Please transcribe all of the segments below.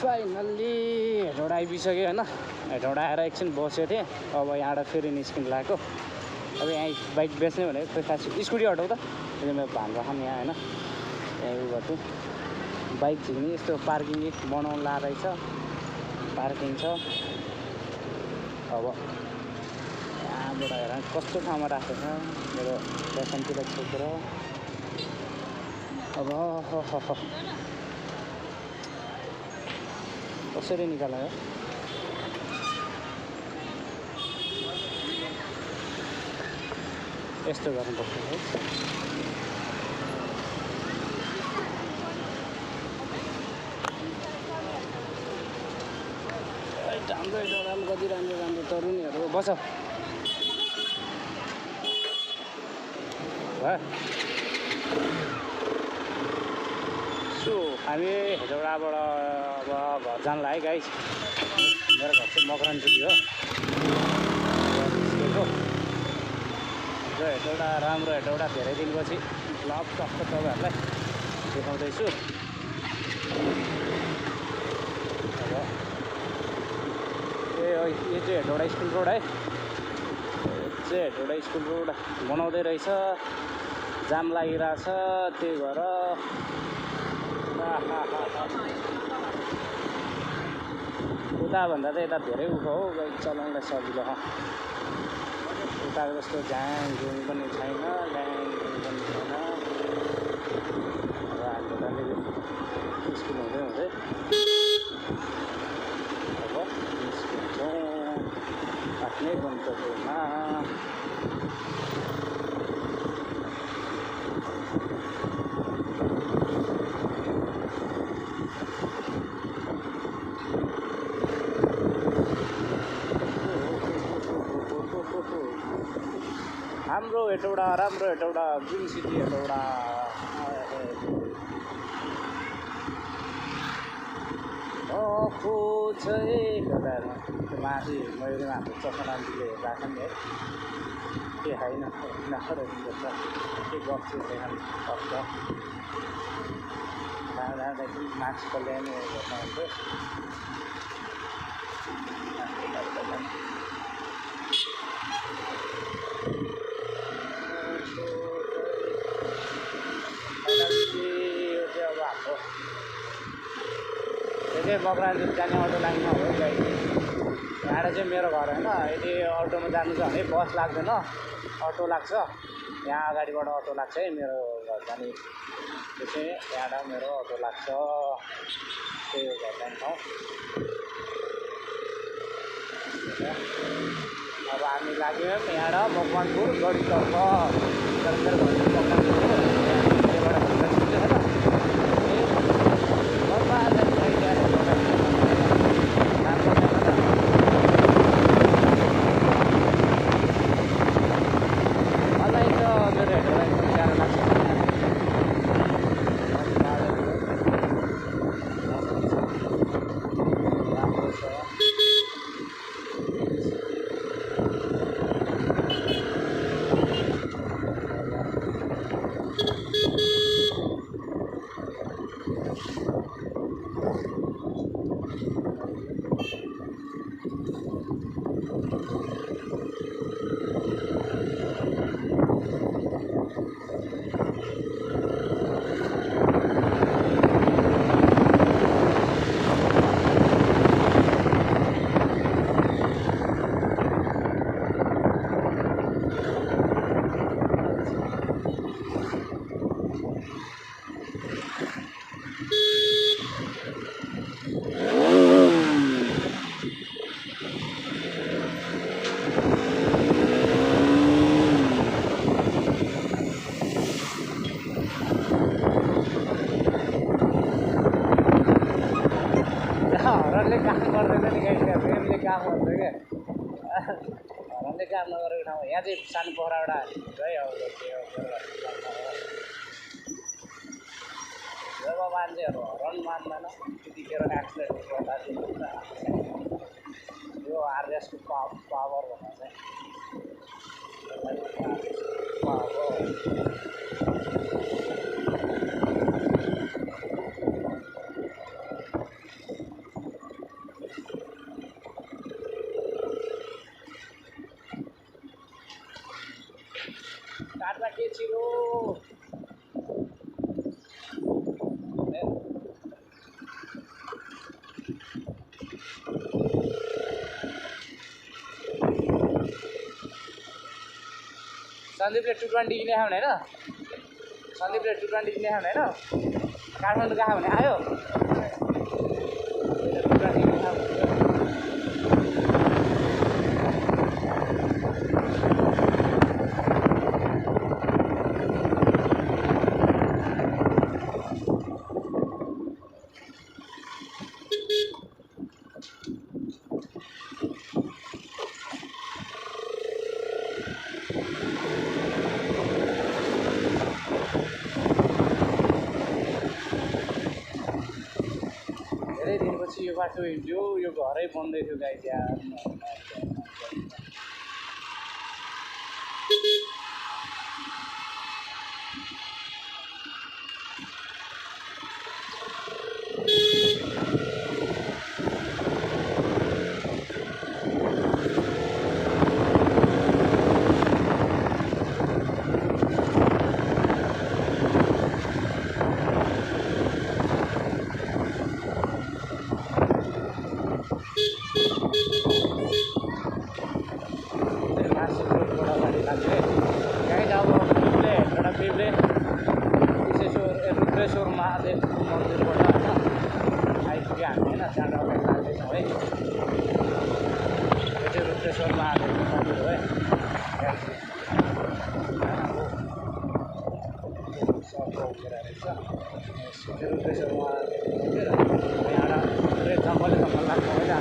Finally Hetauda आइपुगिसक्यो होइन। हेटौँडा आएर एकछिन बसेको थिएँ। अब यहाँबाट फेरि निस्किनु लागेको। अब यहाँ बाइक बेच्ने भनेको खोइ खास स्कुटी हटाउ त। त्यो मेरो भान्जा खाम यहाँ होइन। यहाँ उयो गर्छु बाइक झिक्ने यस्तो पार्किङ बनाउनु ला रहेछ। पार्किङ छ। अब यहाँबाट हेर कस्तो ठाउँमा राखेको छ मेरो पेसनतिर छोडेर। अब कसरी निकाल्यो यो यस्तो गर्नुपर्छ है। राम्रो राम्रो कति राम्रो राम्रो तरुनीहरू बस सो हामी हेटौँडाबाट अब घर जानलाई है गाइस। मेरो घर चाहिँ मकरानचुली हो। हेटौँडा राम्रो हेटौँडा धेरै दिनपछि ब्लग टक्क तपाईँहरूलाई देखाउँदैछु। अब यो चाहिँ हेटौँडा स्कुल रोड है। चाहिँ हेटौँडा स्कुल रोड बनाउँदै रहेछ। जाम लागिरहेछ त्यही भएर उताभन्दा त यता धेरै उठो हो बाइक चलाउनलाई सजिलो हो। उताको जस्तो झ्याङ झुङ पनि छैन ल्याङ पनि छैन। अब हाम्रो स्कुल हुँदै हुँदै अब निस्किन्छौँ आफ्नै गन्तव्यमा। हाम्रो हेटौँडा राम्रो हेटौँडा ग्रिन सिटी हेटौँडा। माथि मैले हाम्रो चसनाले राख्छ नि है। के होइन नखरेछ के गर्छ सक्छ जाँदाखेरि मास्क ल्याउने गर्नुहुन्छ। मकरानचुली जाने अटो लाइनमा हो गाई। यहाँ चाहिँ मेरो घर होइन। यदि अटोमा जानु छ भने बस लाग्दैन अटो लाग्छ। यहाँ अगाडिबाट अटो लाग्छ है मेरो घर जाने। त्यो चाहिँ यहाँबाट मेरो अटो लाग्छ। त्यही हो घर जाने ठाउँ। अब हामी लाग्यौँ यहाँबाट मकवानपुर गढीतर्फ। मेरो घर हरनले काम गर्दैन नि गाइस। रेलले काम गर्छ क्या। हरनले काम नगरेको ठाउँमा यहाँ चाहिँ सानो पोखरा एउटा है। जब मान्छेहरू हरन मान्दैन त्यतिखेर एक्सिडेन्ट गर्दा यो आरएसको पावर भन्दा चाहिँ घाटमा के छिरो सन्दीपले 220 किने खाउने होइन सन्दीपले 220 किने खाउने होइन काठमाडौँ गएको भने आयो 220 किने खाऊ धेरै दिनपछि यो बाटो हिँड्यो यो घरै बन्दै थियो गाइस यार रुद्रेश्वर महादेव मन्दिरबाट होइन आइपुग्यो हामी होइन त्यहाँबाट अगाडि लाग्दैछौँ है यो चाहिँ रुद्रेश्वर महादेवको मन्दिर हो है रुद्रेश्वर महादेवको मन्दिर यहाँबाट पुरै जङ्गलै जङ्गल लाग्छ होइन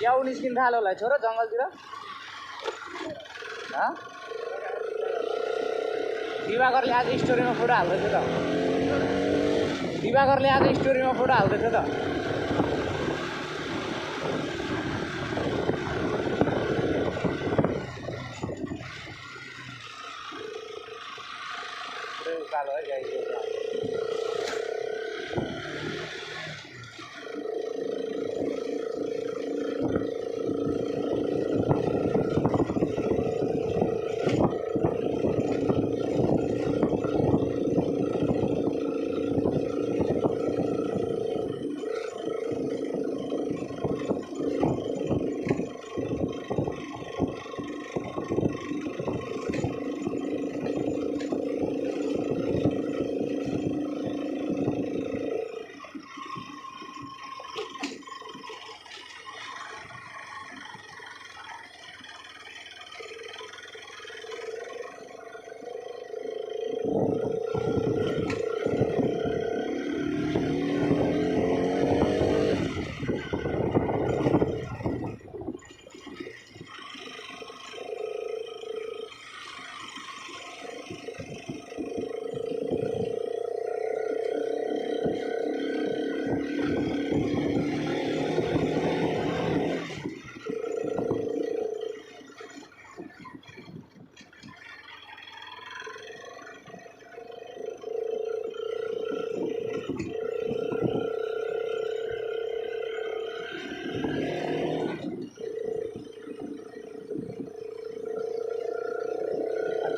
च्याउ निस्किन थाल्यो होला छोरा जङ्गलतिर दिवाकरले आज स्टोरीमा फोटो हाल्दैछ त दिवाकरले आज स्टोरीमा फोटो हाल्दैछ त पुरै उकालो है गाई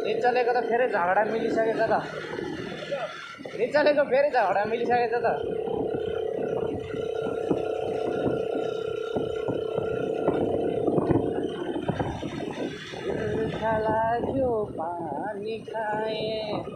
निचलेको त फेरि झगडा मिलिसकेछ त निचलेको फेरि झगडा मिलिसकेछ त लाग्यो पानी खाए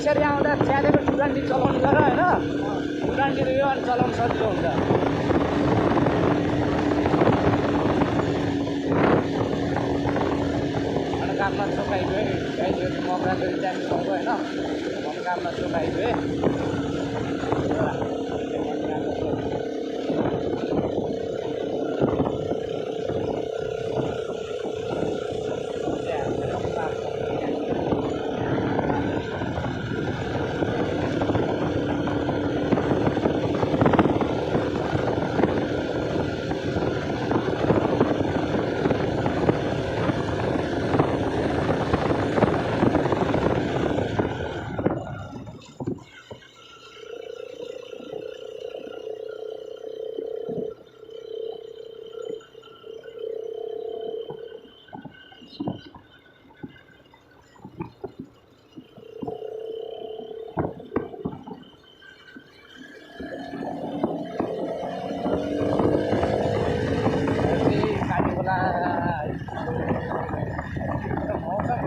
यसरी आउँदा च्यालेको टुरान्डी चलाउनु गर होइन टुरान्डी यो अनि चलाउनु सजिलो हुन्छ काममा चोकाइगयो गाईहरू मकरा गरी जानु भएको होइन काममा चोकाइगयो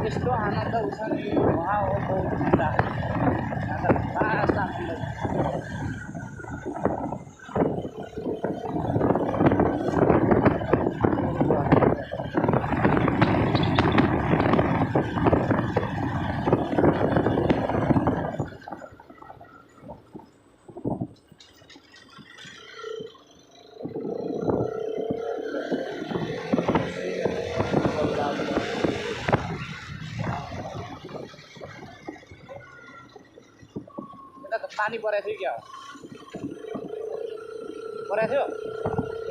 यस्तो आनन्द उठ्छ नि उहाँ हो बहुत ठन्डा फास्ट आनन्द पानी परेको थियो क्या परेको थियो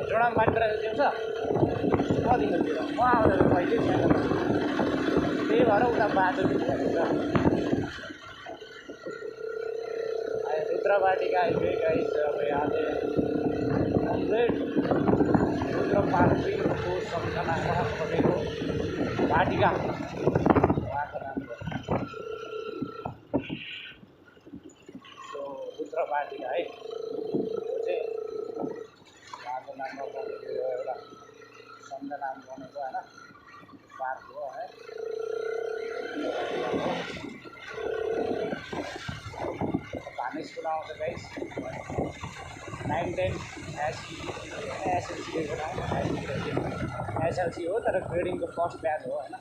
झोडामा पानी परेको थियो कतिको थियो म आउँदा कहिले छैन त्यही भएर उता बाटो रुद्रवाटिका आइपुग्यो गाइस अब यहाँ कम्प्लिट रुद्रवाटिको सम्झनामा बनेको वाटिका वाटिका है यो चाहिँ उहाँको नाममा बनेको एउटा सम्झनामा बनेको होइन पार्क हो है भानु स्कुल आउँछ गाइस 9-10 एसएलसी हो तर ग्रेडिङको फर्स्ट ब्याच हो होइन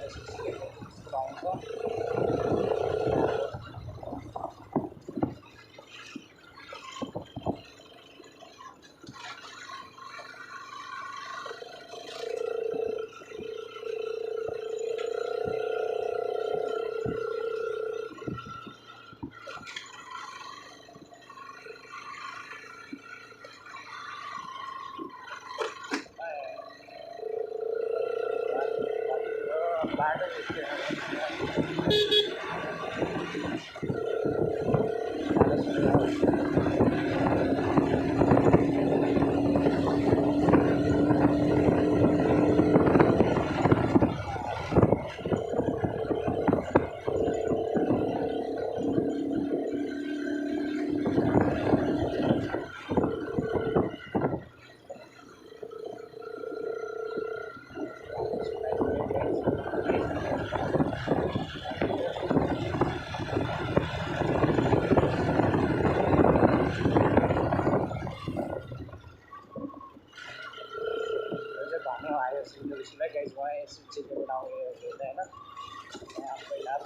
एसएलसी स्कुल आउँछ बाटो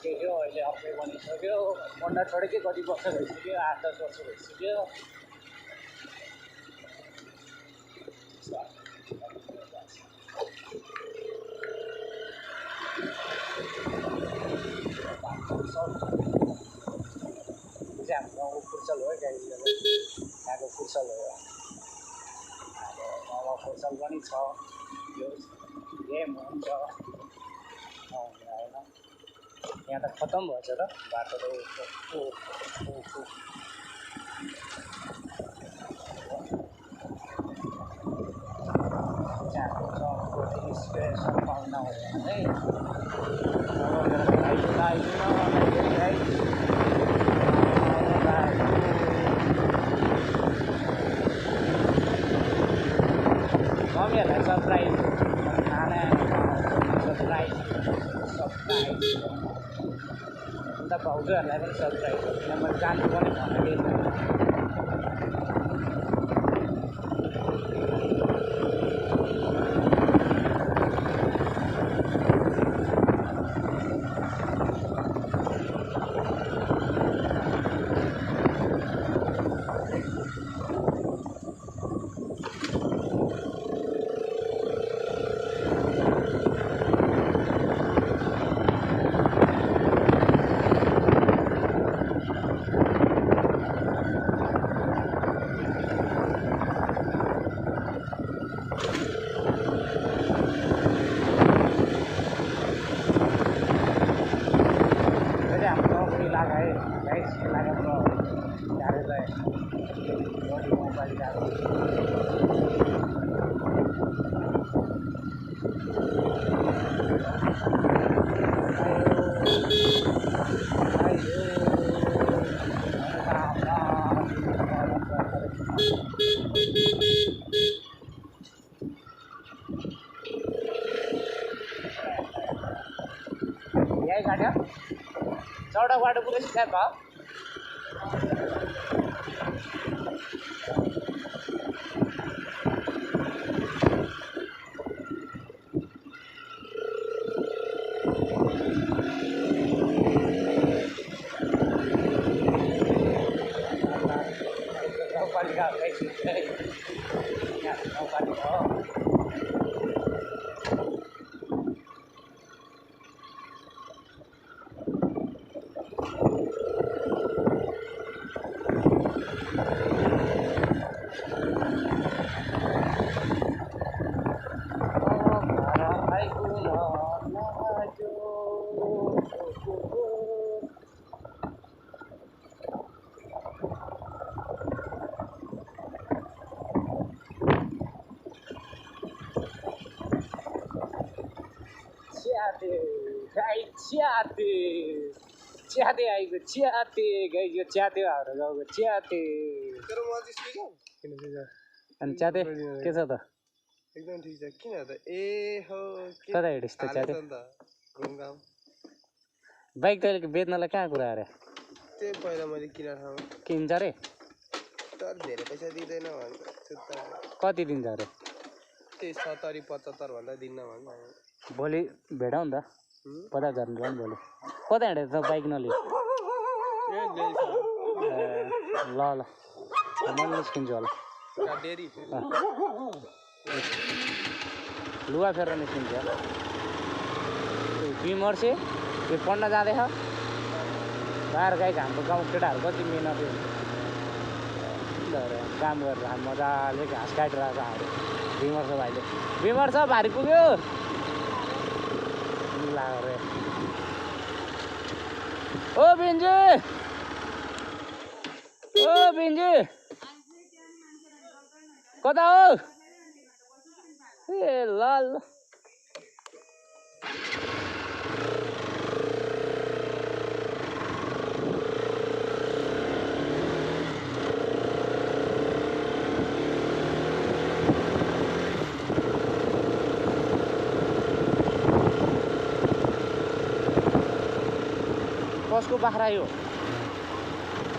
थियो अहिले अर्कै बनिसक्यो पन्डा छोडेकै कति वर्ष भइसक्यो 8-10 वर्ष भइसक्यो हाम्रो गाउँको फुर्सल हो यहाँको फुर्सल हो अब गाउँमा फुर्सल पनि छ यो गेम हुन्छ होइन यहाँ त खत्तम भएछ त बाटो त इन्सपिरेसन पाउन हो भने मम्मीहरूलाई सरप्राइज खाना सरप्राइज अन्त भाउजूहरूलाई पनि सरप्राइज किन मैले जान्छु पनि भनेको यही काट्यो चौडा बाटो पुरै सिधा भयो च्याते आइगयो च्याते गइयो च्याते हाम्रो गाउँको च्याते अनि च्याते के छ त एकदम ठीक छ किन त ए हो कता हिँडिस् त च्याते घुमघाम बाइक तैँले बेच्नलाई कहाँ कुरा अरे त्यही पहिला मैले किनेर ठाउँ किन्छ रे तर धेरै पैसा दिँदैन भन्छ कति दिन्छ अरे त्यही 70 75 भन्दा दिन्न भन्छ भोलि भेटौँ नि त 50,000 नि भोलि कता हिँडेको छ बाइक नलिई ल ल म निस्किन्छु होला डेरी लुगा फेरेर निस्किन्छ बिमर्से यो पढ्न जाँदैछ बाहिर गाई हाम्रो गाउँ केटाहरू कति मिहिनेत काम गरेर मजाले घाँस काटिरहेको हाम्रो बिमर्छ भाइले बिमर्छ भारी पुग्यो लाग्यो ओ बिन्जी कता हो ए ल कसको बाख्रा यो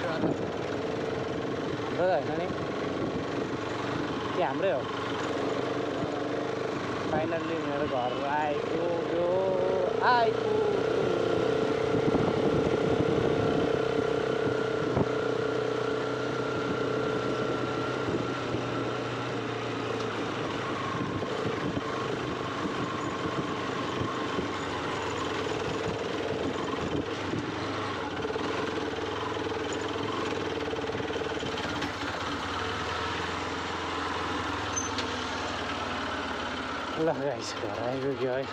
हाम्रो त होइन नि के हाम्रै हो फाइनल्ली मेरो घर आइपुग्यो ल गाइस घर आइपुग्यो है